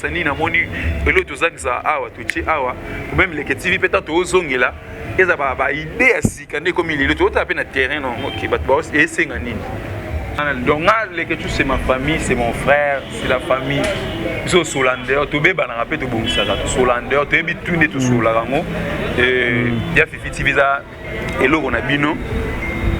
Sani na moni elo tozangisa awa tuchi awa même les TV peut-être ozongela eza ba idée asika ndé comme il est tout tapé na terrain non OK bat ba et senga nini donc les que c'est ma famille, c'est mon frère, c'est la famille. Zo Solander to be bana rapé to bongisa to Solander to bi tune to Solarango ya Fifi TV za elo on a bino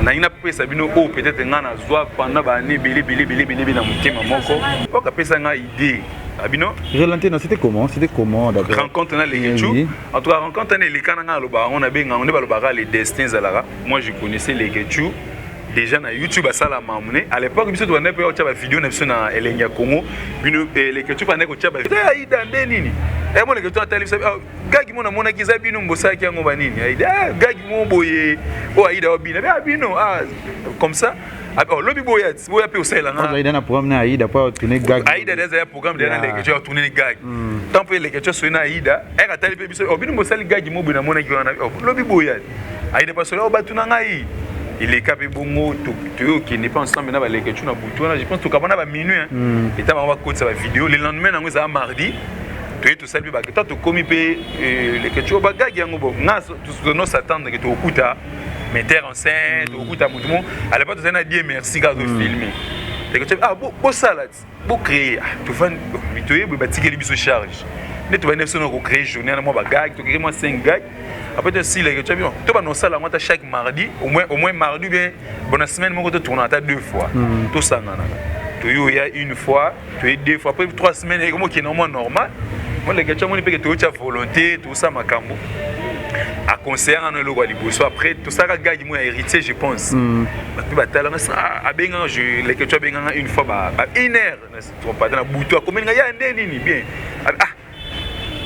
na ina pesa bino o peut-être ngana zwa pendant ba ne bili na mutema moko o ka pesa nga idée abino Relantino c'était comment d'abord rencontre na les Ketchou en tout cas rencontre na les kananga loba on a benga on est ba loba les destins zalara moi je connaissais les Ketchou déjà na YouTube à sala mamune à l'époque biso to na pe o tcha ba vidéo na biso na Elenya Congo bino les Ketchou pa na ko tcha ba aida ndenini e mo les Ketchou atali biso gagi mo na mona kiza bino mbosa ki yango banini aida gagi mo boye o aida obina be abino comme ça. Alors, le biboyat, vous avez aussi là. Aïda na programme na Aïda pour tourner gag. Aïda déjà un programme déjà les Ketchou tourner les gags. Tant que les Ketchou sont na Aïda, elle a tali biso obino mbosa les gag mo bina mona ki wana. Le biboyat. Aïda pas cela o batuna ngai. Il est capé bongo to qui n'est pas ensemble na ba les Ketchou na butu na je pense to kabana ba minuit hein. Et ta va côté sa vidéo le lendemain nango ça mardi. Tout ça ba toi to komi pe les Ketchou ba gag yango bo. Na to no s'attendre que to okuta metteur en scène okuta mutumo à l'époque on a dit merci quand on filmer. Les Ketchou beau salade, beau créer. Tu fais mitoyer ba tikeli biso charge. Mais tu vas neuf sonner créer journée na moi ba gag, tu créer moi 5 gags. Après si les Ketchou bien, tu vas non ça la moi chaque mardi, au moins mardi bien bonne semaine moi tu tourner à 2 fois. Tout ça nana. Tu y a une fois, tu es 2 fois après 3 semaines et comment qui est normal. Moi les Ketchou moi peut que tu as volonté, tout ça makambo. À concert en le roi liboso après tout ça gag moi héritier je pense. Puis batala a benga je les Ketchou benga une fois ba 1 heure ne pas dans buto combien il y a ndeni bien.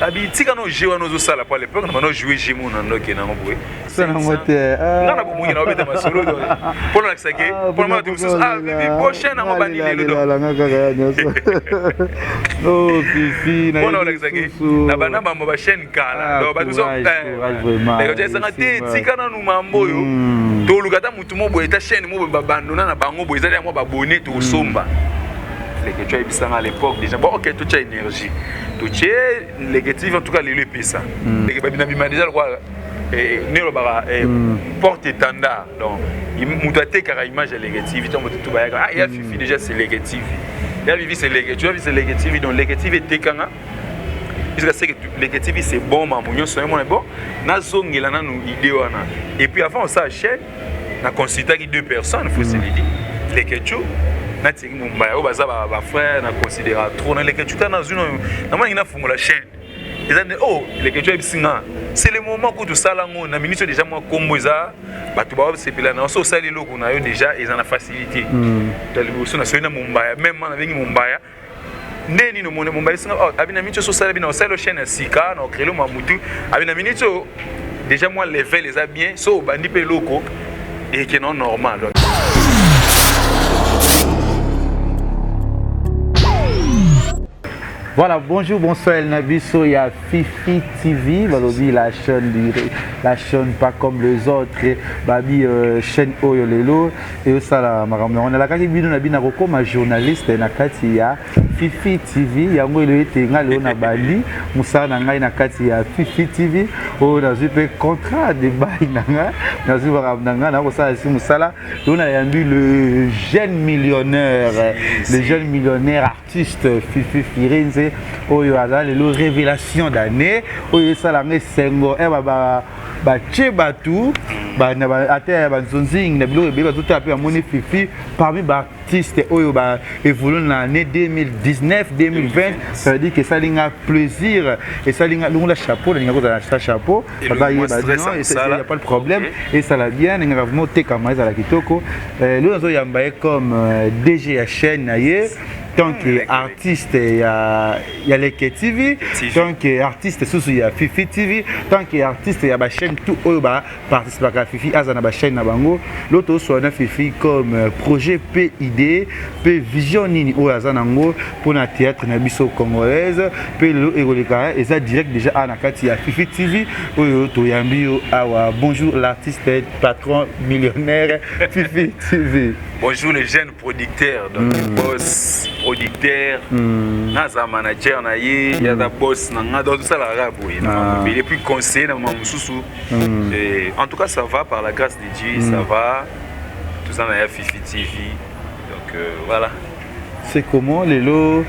Abi tika no jewa no zo sala pour l'époque on no jouer jimo na ndoke na ngobwe ça na mote na bo mungi na obeta masolo do pour la sake pour moi tout ça prochaine na ngobani lelo do la ngaka ya nyoso no fifi na pour la sake na bana ba ba chaîne kala do ba tout ça les gars ça ngati tika na nu mambo yo to lukata mutu mo bo eta chaîne mo ba bandona na bango bo ezali mo ba bonnet to somba les que tu as bisanga à l'époque déjà bon OK tu as énergie tu es négatif en tout cas les pesa les que babina bima déjà quoi ne lo bara porte étendard donc il mutate car image négative tu tout ba il y a Fifi déjà c'est négatif il y a Vivi c'est négatif tu as vu c'est négatif donc négatif était kanga parce que négatif c'est bon mamunyo so mon bon na zongela na nu idée wana et puis avant ça chaîne na considérer 2 personnes faut se le dire les Ketchou nati mumba o baza ba frère na considérer trop na les Ketchou na zino na mani na fungola chaîne ezane oh les Ketchou bisinga c'est le moment que tout ça là na minute déjà moi kombo za batu ba sepela na so sali loko na yo déjà ils en a facilité talibo so na so na mumba même na vengi mumba ndeni no mona mumba bisinga oh abina minute so sali bina sali chaîne sika na créer le mamutu abina minute déjà moi level les a bien so bandi pe loko et qui non normal. Voilà, bonjour, bonsoir, El Nabiso, il y a Fifi TV, la chaîne pas comme les autres, Babi, chaîne Oyolelo, et ça, on a la carte de ma journaliste, et la carte il y a Fifi TV, il y a un peu de Bali, Moussa Nanga, il y a carte il y a Fifi TV, on a un contrat de bail Nanga, on a le jeune millionnaire, artiste Fifi Firenze. Oyo azali le révélation d'année oyo salanga sengo ba chebatu ba na ba ate ba nzonzing na bilo ebe ba tout apé amoni Fifi parmi ba artistes oyo ba évoluer dans l'année 2019 2020 ça veut dire que ça linga plaisir et ça linga la chapeau linga ko za chapeau ba il y a pas de problème et ça la bien linga vraiment te kama za la kitoko le zo yamba comme DG ya chaîne na ye. Tant qu'artiste, il y a les TV. Tant qu'artiste, il y a Fifi TV. Tant qu'artiste, il y a la chaîne tout haut, participe à Fifi, à la chaîne Nabango. L'autre, soit Fifi comme projet PID, P Vision Nini, ou Azanango, pour le théâtre Nabiso congolaise. P le Egoleka, et ça direct déjà à Nakati, il y a Fifi TV. Bonjour l'artiste, patron millionnaire, Fifi TV. Bonjour les jeunes producteurs, donc boss. producteur naza manager na ye ya da boss na nga donc ça la rabo et puis conseiller na mamususu en tout cas ça va par la grâce de Dieu ça va tout ça na Fifi TV donc voilà c'est comment les lots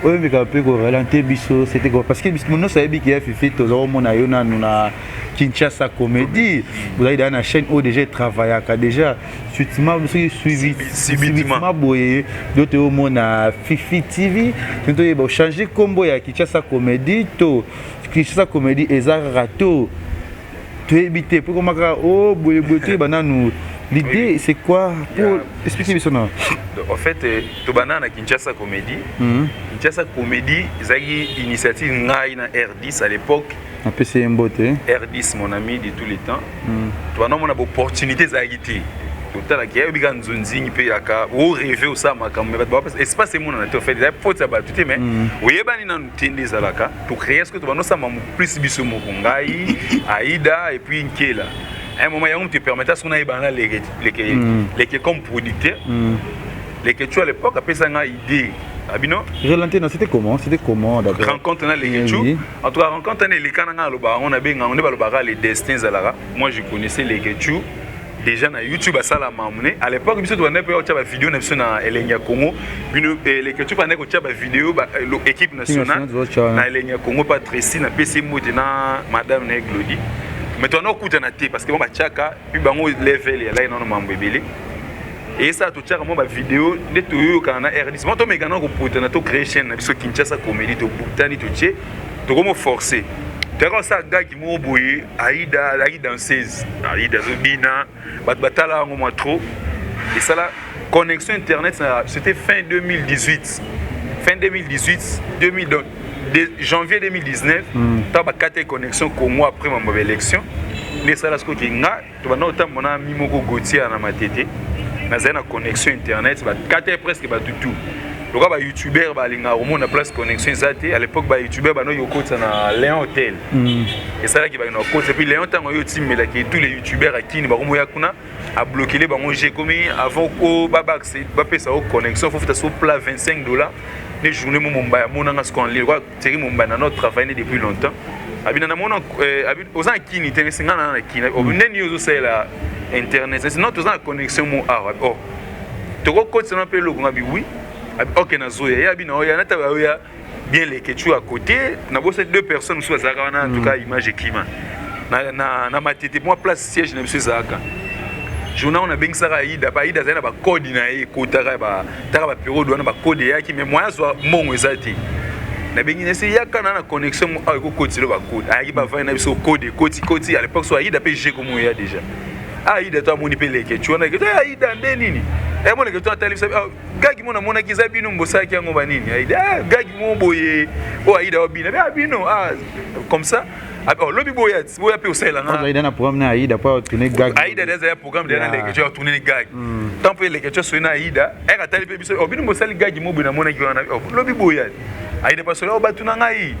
oui mais quand peu ralentir biso c'était quoi parce que mon ça est qui a Fifi tout le monde a eu na Kinshasa Comédie, vous avez dans la chaîne où déjà travaillé déjà subitement suivi boyé d'autres au monde à Fifi TV donc il va changer combo ya Kinshasa Comédie to Kinshasa Comédie ezara rato tu éviter pour comment oh boyé banane l'idée c'est quoi pour expliquer ça non en fait to banane Kinshasa Comédie Kinshasa Comédie zagi initiative ngai na R10 à l'époque un peu c'est un beauté R10 mon ami de tous les temps tu as une opportunité d'agiter total qui est bien nzonzingi pe yaka o rêver au ça makambo mais parce que espace mon na to fait des fautes ba tout mais oyebani na ntende zalaka to créer ce que tu vas no ça plus biso mo ngai Aïda et puis Nkela à un moment il te permettait ce qu'on a ebana les comme producteur les que tu à l'époque après ça une idée Abino c'était comment d'abord rencontre na les Ketchou en tout cas rencontre na les kananga loba on a bien on est ba les destins zalara moi je connaissais les Ketchou déjà na YouTube à ça la mamné à l'époque biso to na pe o vidéo na biso na Elenia Congo bino les Ketchou pa na ko tia ba vidéo ba l'équipe nationale na Elenia Congo Patricie na PC Mote na madame na Glody mais toi na kuta na té parce que bon ba tiaka puis bango level ya là non mambo ebele et ça tout tchaka moi ba vidéo de tout kana R10 moi to me gana ko puta na to créer chaîne na biso Kinshasa Comédie to butani to tché to comme forcer t'as ça gars qui m'ont boyé Aïda danseuse Aïda zobina batala ngoma trop et ça la connexion internet c'était fin 2018 janvier 2019 t'as ba 4 connexion comme moi après ma mauvaise élection mais ça la ce que nga to ba no tam mona mi moko Gauthier na matete na zena connexion internet ba 4 presque ba tout donc ba youtubeur ba linga au monde place connexion zate à l'époque ba youtubeur ba no yoko na Léon Hotel et ça là qui ba no côté puis Léon tango yo timela qui tous les youtubeurs à qui ba mo yakuna a bloquer les ba mo j'ai commis avant ko ba accès ba pesa au connexion faut faire sur plat $25 les journées mon ba mon nga ce qu'on lit quoi c'est mon ba na notre travail depuis longtemps abina na mon aux en qui ni tenir singa na qui au neni yo ça la internet c'est notre connexion mon arabe oh to ko côté na pe lo ngabi oui ok na zoya ya bino ya nata ya bien les Ketchou à côté na bosse deux personnes soit Zaka en tout cas image climat na matete moi place siège na monsieur Zaka journal on a bien ça Aïda ba Aïda zana ba code na e kotara ba tara ba période on ba code ya ki mais moi soit mon ezati na bien ina c'est ya kana na connexion avec ko code ba code ayi ba va na biso code koti à l'époque soit Aïda pe j'ai comme ya déjà Aïda toi moni pe les Ketchou na que Aïda ndenini et moi que toi tali gagi mona mona ki zabino mbosaki yango banini Aïda gagi mo boye o Aïda obina bino comme ça alors lobi boya pe osela na Aïda na programme na Aïda pas tourner gag Aïda déjà programme de na les Ketchou tourner gag tant pe les Ketchou so na Aïda e ka tali pe biso obino mbosali gagi mo bina mona ki wana lobi boya Aïda pas solo batuna ngai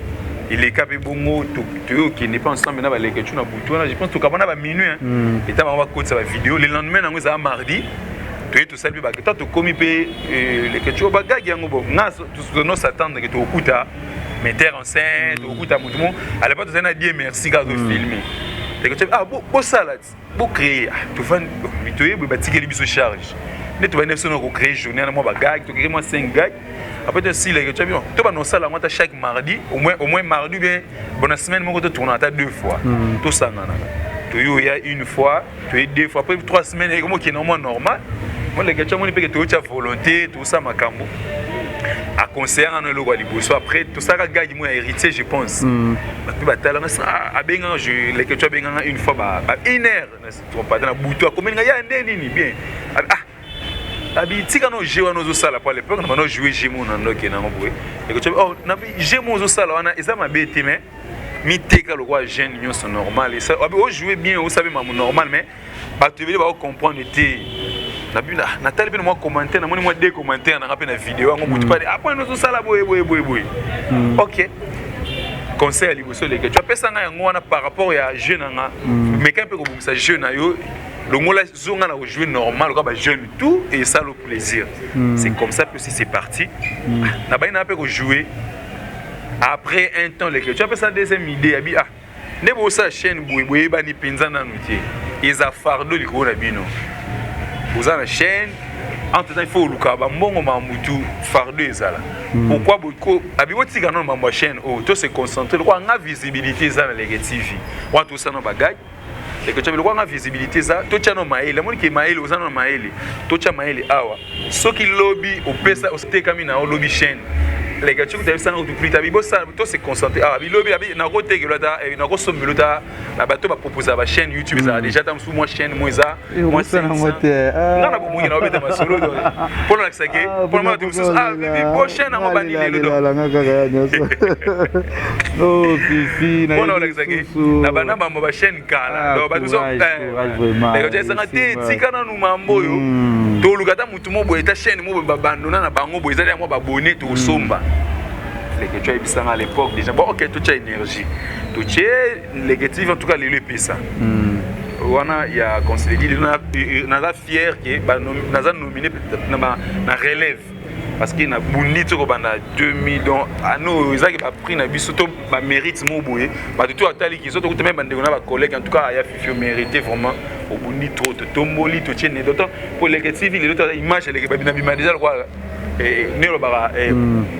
il est capable bongo to qui n'est pas ensemble na ba les Ketchou na butu na je pense to kabana ba minuit et ta ba côté sa vidéo le lendemain na ça mardi tout ça lui ba que toi to komi pe les Ketchou ba gag yango bo na to no s'attendre que to okuta metteur en scène to okuta mutumo à l'époque ça na dit merci quand to filmer les Ketchou bo salade bo créer to fan mitoye ba tikeli biso charge ne to ba neso no ko créer journée na mo ba gag to créer moi 5 gag après si les Ketchou bien to ba no sala moi ta chaque mardi au moins mardi bien bonne semaine mo ko to tourner ta 2 fois to sangana to yo ya une fois to 2 fois après 3 semaines et comme qui est normal moi les Ketchou moni pe que to cha volonté tout ça makambo à concert en le roi liboso après tout ça gars moi héritier je pense puis batala a benga je les Ketchou benga une fois ba 1 heure tu pas dans butu a combien ya ndeni bien abi tika no jouer no zo sala pour l'époque no jouer jemo na ndoke na ngobwe les Ketchou oh na jemo zo sala wana eza mabete mais mi teka le roi jeune union sont normal et ça abi o jouer bien o savez maman normal mais ba tu veux ba comprendre té na tali moi commentaire na moni moi des commentaires na rappel na vidéo ngo mutu pas après nous ça la boy OK conseil liboso les que tu appelles ça nga yango wana par rapport ya jeune nga mais quand peut ko bumisa jeune yo longola zonga na jouer normal comme jeune tout et ça le plaisir. C'est comme ça que c'est parti. Na ba ina pe ko jouer après un temps les tu as ça deuxième idée abi ah ne bo sa chaîne boye ba ni penza na nuti ils a fardo liko na bino vous avez la chaîne entre temps il faut luka ba mbongo mamutu fardo ezala pourquoi beaucoup abi woti kana na ma chaîne oh to se concentrer quoi nga visibilité za na legative wa to ça no bagage et que tu veux quoi visibilité ça to tchano maele mon ki maele ozana maele to tcha maele awa so ki lobby au pesa au steka mi na lobby chaîne les gars tu as vu ça au plus ta bibo ça to se concentrer ah bi lobby abi na ko te gelota na ko so milota na bato ba proposer ba chaîne YouTube ça déjà tam sous moi chaîne moi ça moi c'est na ko mo ngina obeta masolo do pour la sake pour moi tu ah bibi bo chaîne na mo bani le do oh fifi na pour la sake na bana ba mo ba chaîne kala do ba tu so les gars tu as te tikana nu mambo yo to lukata mutu mo boye ta chaîne mo ba bandona na bango boye za mo ba bonner to somba les que tu as vu à l'époque déjà bon ok tu as énergie tu es négatif en tout cas les pesa wana il y a conseiller na fier que na za nominé na relève parce qu'il na bundi to banda 2000 donc ano ezaki ba prix na biso to ba mérite mo boye ba tout atali ki so to même bande na ba collègue en tout cas ya fifi mérité vraiment au bundi trop to tomboli to tiene d'autant pour les TV les autres images les ba bina déjà quoi ne le bara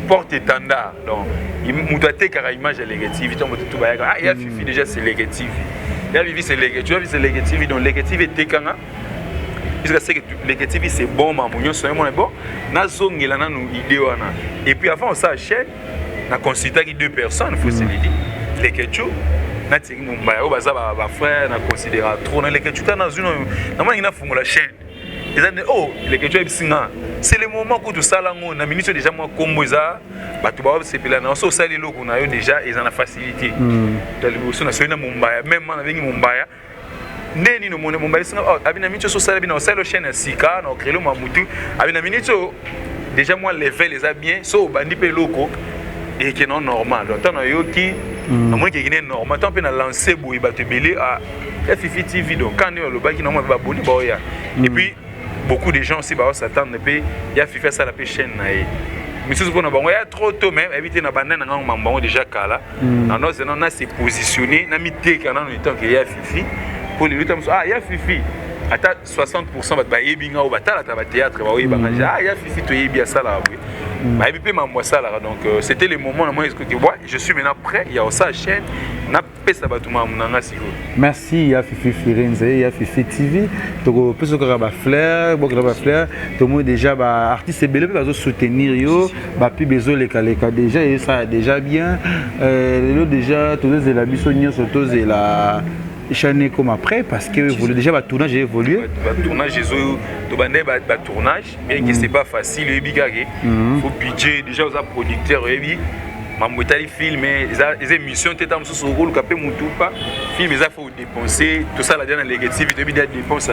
porte étendard donc il mutate car image négative tout tout ba ah il y a fifi déjà c'est négatif il y a vivi c'est négatif tu as vu c'est négatif donc négatif était kanga puisque c'est que négatif c'est bon mamunyo so mon bon na zongela na nous idée wana et puis avant ça chaîne na considérer que deux personnes faut se le dire les ketchu na tingi mumbaya o baza ba frère na considérer trop na les ketchu na zuna na mwana ina fungola chaîne oh les ketchu bisinga c'est le moment où tout ça là on a minute déjà moi combo ça bato ba se pela na so sali loko na yo déjà ils en a facilité dans le bosso na so na mumbaya même na vengi mumbaya ndeni no mone mumbaya singa oh abina minute so sali bina sali chaîne sika na okrelo mamutu abina minute déjà moi level les a bien so bandi pe loko et qui non normal donc tant yo qui à moins qui est normal tant pe na lancer boy bato belé à FFI TV donc quand le baki na moi ba boni ba ya et puis beaucoup de gens aussi bah s'attendent depuis il y a FIFA ça la chaîne na mais c'est pour na bango ya trop tôt même éviter na banana nga mambango déjà kala na non c'est non na se positionner na mité kana no temps que ya fifi pour les luttes ah ya fifi ata 60% ba yebinga ou batala ta ba théâtre ba yebanga ah ya fifi to yebi ça là oui ba yebi mambo ça là donc c'était le moment na moi que moi je suis maintenant prêt il y a ça chaîne na pesa batuma munanga siko merci ya fifi Firenze ya fifi TV to peso ka ba fleur bokra ba fleur to mo déjà ba artiste belé ba zo soutenir yo ba pi bezo les kaleka déjà et ça déjà bien le déjà tous les la bisonnier surtout la chaîne comme après parce que vous déjà le tournage a évolué le tournage de tournage bien que c'est pas facile il faut budget déjà aux producteurs mamotali film les émissions tête am so rôle capé mutupa film ça faut dépenser tout ça la dernière négative de bien dépenser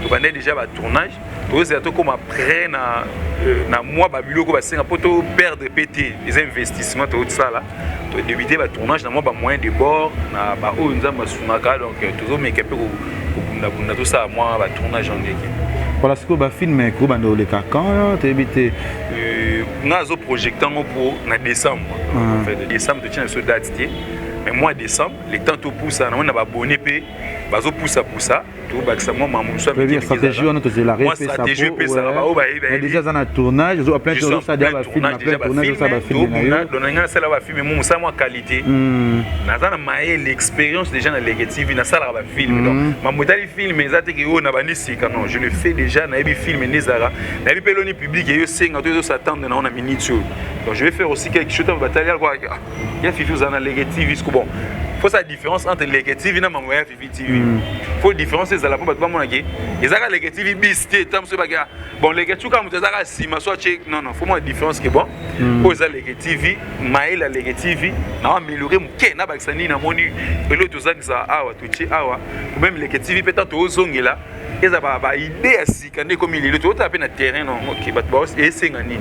to bandé déjà ba tournage to c'est to comme après na mois babilo ko ba senga poto perdre pété les investissements tout ça là to débuter ba tournage na moi ba moyen de bord na ba o nzamba sunaka donc toujours mais capé ko bunda tout ça moi ba tournage en gege voilà ce que ba film ko bando le quand tu débuter nazo projectant pour na décembre en fait de décembre tu tiens ce date mais moi décembre les temps tout pousse na on a abonné pe bazo poussa tout ba ça moi maman soit bien stratégie on te la répéter ça pour déjà dans un tournage zo plein de choses ça déjà film après tournage ça va film na ça là va film mon ça moi qualité na ça na maé l'expérience déjà na négative na ça là va film donc maman tali film ezate que on na bandi sika non je le fais déjà na bi film nezara na bi peloni public et yo senga to s'attendre na on a minute donc je vais faire aussi quelque chose dans bataille quoi il y a fifi dans la négative jusqu'au bon faut sa différence entre négative et maman ya fifi TV faut différence c'est la pas ba mona ke ezaka négative bisté tam so ba bon négative comme ezaka sima so check non faut moi différence que bon pour ça négative mail la négative na améliorer muke na ba sani na moni pelo to za awa to chi awa ou même négative peut-être to zongela eza ba idée asika ndé comme il est to taper na terrain non OK ba boss et senga nini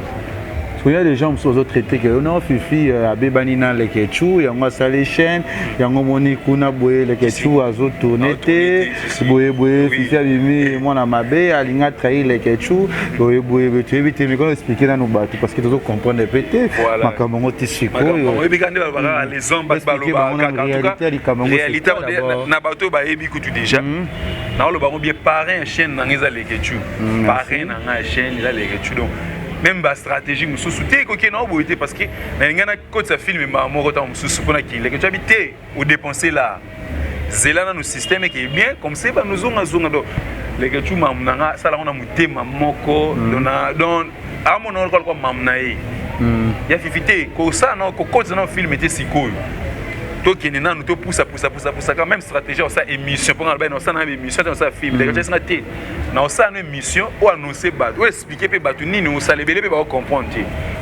il y a des gens qui sont traités que non fifi abebani na le ketchu yango asali chaîne yango moni kuna boye le ketchu azo tourner te boye fifi abimi mwana mabe alinga trahir le ketchu boye tu éviter mais quand expliquer dans nos bateaux parce que tu dois comprendre pété makambo ngoti siko yo ebikande ba les hommes ba baloba réalité na bateau ba ebi kutu déjà na lo ba bien parrain chaîne na ngeza le ketchu parrain na chaîne la le ketchu donc même la stratégie nous soutient que non boité parce que mais ngana côté ça film ma moko ta mususu pona ki le que tu habité ou dépenser là zelana no système qui est bien comme c'est ba nous zonga do le que tu mamnanga ça là on a muté mamoko donc à mon on quoi mamnaé ya fifité ko ça non ko côté non film était sikoyo to kene nanu to poussa quand même stratégie ça émission pour ngala ba ça na émission ça film le que tu ngate na ça une émission ou annoncer ba ou expliquer pe batu nini o salebele pe ba comprendre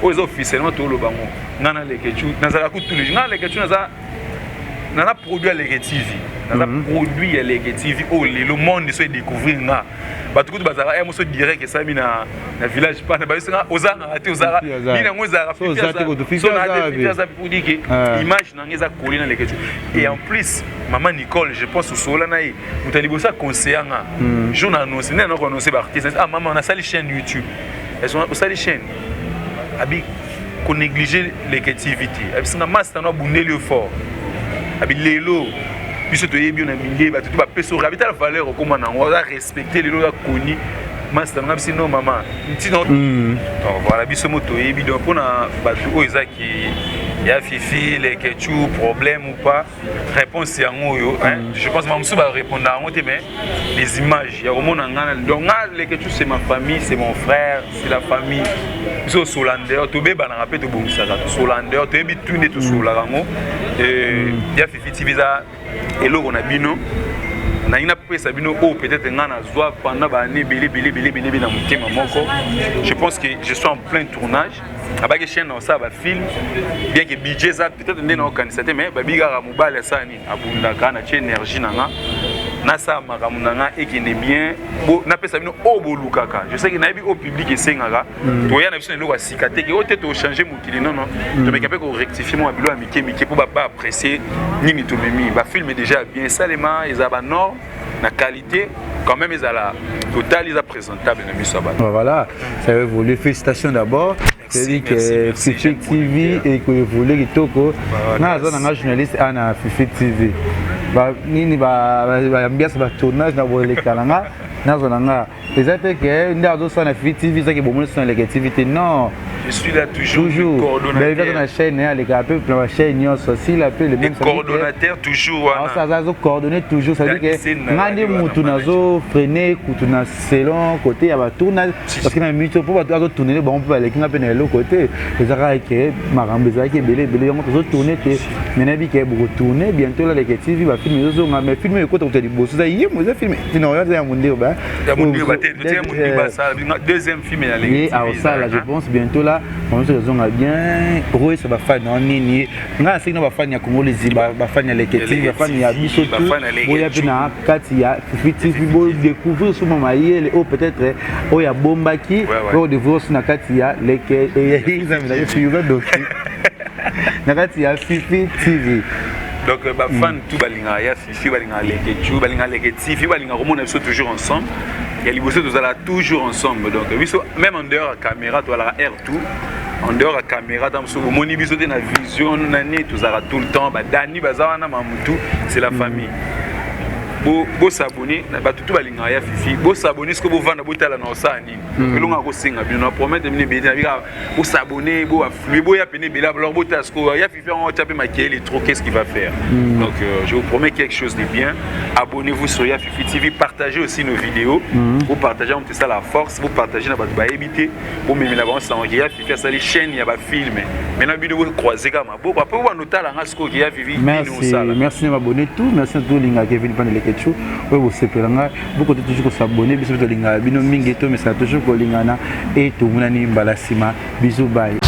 aux officiellement to lo bango nana le que tu nazala ku tous les jours le que tu nana produit le TV nana produit le TV au le monde soit découvrir nga batu ku bazara mo so direct que ça mi na village pas na ba singa ozanga ate ozara ni na ngozara ça pour dire que image na ngeza coller na le que tu et en plus maman Nicole je pense au sola na mutali bossa conseiller nga journal annonce na ko annoncer ba artiste maman on a sali chaîne YouTube elles sont au sali chaîne abi ko négliger l'activité abi singa master no bundeli fort abi lelo biso to yebi na mingi ba tout ba peso habiter la valeur comme na on va respecter les lois connus master ngam sino maman ntino donc voilà biso moto yebi donc pona ba tout ezaki ya fifi les ketchu problème ou pas réponse ya ngoyo je pense mamsu va répondre à ngote mais les images ya romona ngana donc les ketchu c'est ma famille c'est mon frère c'est la famille biso solander to beba na rapé to bongisa to solander to yebi tout ne to solarango ya fifi tibiza eloko na bino na ina pesa bino peut-être ngana zwa pendant ba année bili na mutema moko je pense que je suis en plein tournage abaki chaîne na ça ba film bien que budget ça peut-être ndena organisateur mais ba biga mobile ça ni abunda kana cha énergie nanga na ça makamuna et qui n'est bien na pesa bino obolukaka je sais que na bi au public esengaka to ya na biso eloko sikate ke ote to changer mokili non to me capable ko rectifier mo bilo amike pour ba apprécier nini to memi ba film déjà bien salement ils a ba norme la qualité quand même ils a la totale ils a présentable na biso ba voilà ça va évoluer félicitations d'abord c'est que Fifi TV et que évoluer kitoko na zona nga journaliste ana Fifi TV ba nini ba ambiance ba tournage na bolé kalanga na zona nga peut-être que ndazo sana Fifi TV ça que bon sur l'activité non je suis là toujours coordonnateur la chaîne les gars peu la chaîne aussi la peu le même coordonnateur toujours ça ça coordonner toujours ça dit que ngandi mutu nazo freiner kutuna selon côté ya ba tournage parce que na mito pour ba tourner bon peut aller kinga pena l'autre côté les ara que marambe za que belé on peut tourner que maintenant bi que beaucoup tourner bientôt là les TV va filmer zo mais filmer côté côté du boss ça y est moi filmer sinon regarde ya mundi ba deuxième film à l'église ça là je pense bientôt là on se raison bien pour ça va faire non nini nga c'est que va faire ya Congo les va faire les TV va faire ya biso tout boya bina kati ya Fifi bo découvrir sur mama yele ou peut-être o ya bombaki o découvrir sur na kati ya les ils aiment la suivre donc na kati ya Fifi TV donc ba fan tout balinga ya Fifi balinga les TV balinga romona biso toujours ensemble et les bosses nous allons toujours ensemble donc même en dehors de la caméra tu as la R2 en dehors de la caméra dans ce moment ni biso na vision nani tu allons tout le temps ba Dani bazawana mamutu c'est la famille bo s'abonner ba tout balinga ya Fifi bo s'abonner ce que bo vendre bo tala na osani elonga ko singa bien na promettre mini be na bo s'abonner bo affluer bo ya pene bela alors bo tasko ya Fifi on taper maquiller trop qu'est-ce qu'il va faire donc je vous promets quelque chose de bien abonnez-vous sur ya Fifi TV partagez aussi nos vidéos vous partagez on ça la force vous partagez na ba éviter bo même la balance en ya Fifi ça les chaînes ya ba film maintenant vidéo croiser comme bo après on notala ngasko ya Fifi merci de m'abonner tout merci tout linga Kevin Panele oui vous sepelanga beaucoup de toujours s'abonner biso to linga bino mingi to mais ça toujours ko lingana et to munani balasima bisous bye